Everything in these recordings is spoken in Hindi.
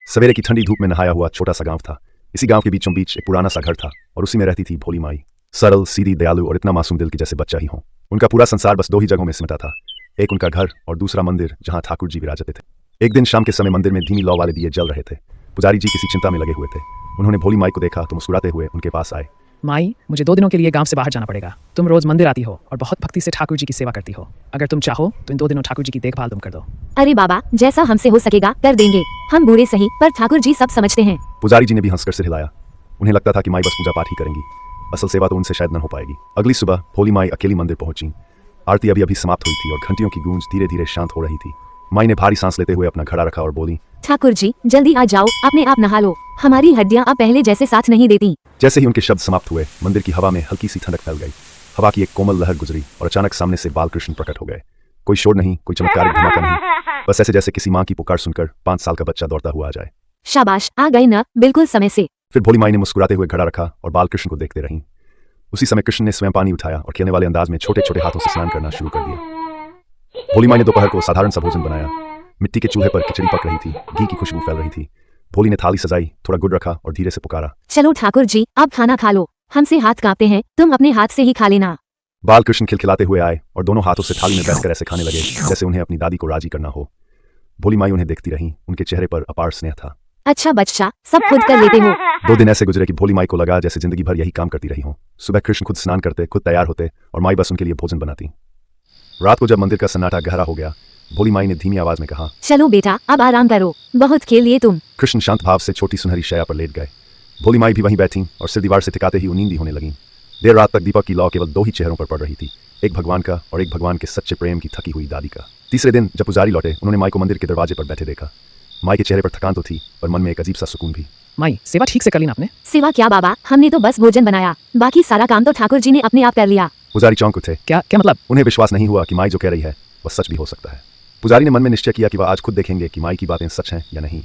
सवेरे की ठंडी धूप में नहाया हुआ छोटा सा गांव था। इसी गांव के बीचों बीच एक पुराना सा घर था और उसी में रहती थी भोली माई। सरल, सीधी, दयालु और इतना मासूम दिल के जैसे बच्चा ही हो। उनका पूरा संसार बस दो ही जगहों में सिमटा था, एक उनका घर और दूसरा मंदिर जहां ठाकुर जी विराजते थे। एक दिन शाम के समय मंदिर में धीमी लौ वाले दिए जल रहे थे। पुजारी जी किसी चिंता में लगे हुए थे। उन्होंने भोली माई को देखा तो मुस्कुराते हुए उनके पास आए। माई, मुझे 2 दिनों के लिए गांव से बाहर जाना पड़ेगा। तुम रोज मंदिर आती हो और बहुत भक्ति से ठाकुर जी की सेवा करती हो। अगर तुम चाहो तो इन 2 दिनों ठाकुर जी की देखभाल तुम कर दो। अरे बाबा, जैसा हमसे हो सकेगा कर देंगे। हम बूढ़े सही पर ठाकुर जी सब समझते हैं। पुजारी जी ने भी हंसकर सिर हिलाया। उन्हें लगता था कि माई बस पूजा पाठ ही करेंगी, असल सेवा तो उनसे शायद न हो पाएगी। अगली सुबह भोली माई अकेली मंदिर पहुंची। आरती अभी समाप्त हुई थी और घंटियों की गूंज धीरे धीरे शांत हो रही थी। माई ने भारी सांस लेते हुए अपना घड़ा रखा और बोली, ठाकुर जी जल्दी आ जाओ, अपने आप नहा लो। हमारी हड्डियां अब पहले जैसे साथ नहीं देती। जैसे ही उनके शब्द समाप्त हुए मंदिर की हवा में हल्की सी ठंडक फैल गई। हवा की एक कोमल लहर गुजरी और अचानक सामने से बालकृष्ण प्रकट हो गए। कोई शोर नहीं, कोई चमत्कारिक धमाका नहीं, बस ऐसे जैसे किसी माँ की पुकार सुनकर 5 साल का बच्चा दौड़ता हुआ आ जाए। शाबाश, आ गए न, बिल्कुल समय से। फिर भोली माई ने मुस्कुराते हुए घड़ा रखा और बालकृष्ण को देखते रहीं। उसी समय कृष्ण ने स्वयं पानी उठाया और खेलने वाले अंदाज में छोटे छोटे हाथों से स्नान करना शुरू कर दिया। भोली माई ने दोपहर को साधारण सा भोजन बनाया। मिट्टी के चूल्हे पर खिचड़ी पक रही थी, घी की खुशबू फैल रही थी। भोली ने थाली सजाई, थोड़ा गुड़ रखा और धीरे से पुकारा, चलो ठाकुर जी अब खाना खा लो। हमसे हाथ कांपते हैं, तुम अपने हाथ से ही खा लेना। बालकृष्ण खिलखिलाते हुए आए और दोनों हाथों से थाली में बैठकर ऐसे खाने लगे जैसे उन्हें अपनी दादी को राजी करना हो। भोली माई उन्हें देखती रहीं, उनके चेहरे पर अपार स्नेह था। अच्छा बच्चा, सब खुद कर लेते हो। 2 दिन ऐसे गुजरे कि भोली माई को लगा जैसे जिंदगी भर यही काम करती रही हो। सुबह कृष्ण खुद स्नान करते, खुद तैयार होते और माई बस उनके लिए भोजन बनाती। रात को जब मंदिर का सन्नाटा गहरा हो गया, भोली माई ने धीमी आवाज में कहा, चलो बेटा अब आराम करो, बहुत खेल लिए तुम। कृष्ण शांत भाव से छोटी सुनहरी शैया पर लेट गए। भोली माई भी वहीं बैठी और सिर दीवार से टिकाते ही नींदी होने लगी। देर रात तक दीपक की लौ केवल 2 ही चेहरों पर पड़ रही थी, एक भगवान का और एक भगवान के सच्चे प्रेम की थकी हुई दादी का। तीसरे दिन जब पुजारी लौटे, उन्होंने माई को मंदिर के दरवाजे पर बैठे देखा। माई के चेहरे पर थकान तो थी पर मन में एक अजीब सा सुकून भी। माई, सेवा ठीक से कर ली ना आपने? सेवा क्या बाबा, हमने तो बस भोजन बनाया, बाकी सारा काम तो ठाकुर जी ने अपने आप कर लिया। पुजारी चौंक उठे। क्या मतलब? उन्हें विश्वास नहीं हुआ कि माई जो कह रही है वह सच भी हो सकता है। पुजारी ने मन में निश्चय किया कि वह आज खुद देखेंगे कि माई की बातें सच हैं या नहीं।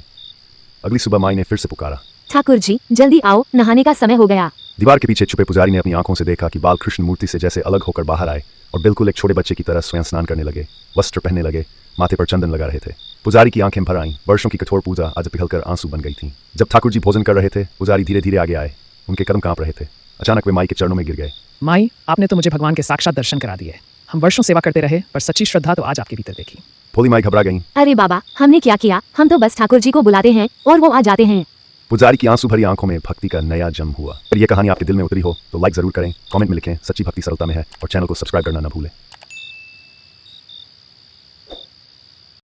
अगली सुबह माई ने फिर से पुकारा, ठाकुर जी जल्दी आओ, नहाने का समय हो गया। दीवार के पीछे छुपे पुजारी ने अपनी आंखों से देखा कि बालकृष्ण मूर्ति से जैसे अलग होकर बाहर आए और बिल्कुल एक छोटे बच्चे की तरह स्वयं स्नान करने लगे, वस्त्र पहनने लगे, माथे पर चंदन लगा रहे थे। पुजारी की आंखें भर आईं, वर्षों की कठोर पूजा आज पिघलकर आंसू बन गई थी। जब ठाकुर जी भोजन कर रहे थे, पुजारी धीरे धीरे आगे आए। उनके कदम कांप रहे थे। अचानक वे माई के चरणों में गिर गए। माई, आपने तो मुझे भगवान के साक्षात दर्शन करा दिए। हम वर्षों सेवा करते रहे पर सच्ची श्रद्धा तो आज आपके भीतर देखी। भोली माई घबरा गईं। अरे बाबा, हमने क्या किया? हम तो बस ठाकुर जी को बुलाते हैं और वो आ जाते हैं। पुजारी की आंसू भरी आंखों में भक्ति का नया जन्म हुआ। अगर ये कहानी आपके दिल में उतरी हो तो लाइक जरूर करें, कमेंट में लिखें सच्ची भक्ति सरलता में है और चैनल को सब्सक्राइब करना न भूलें।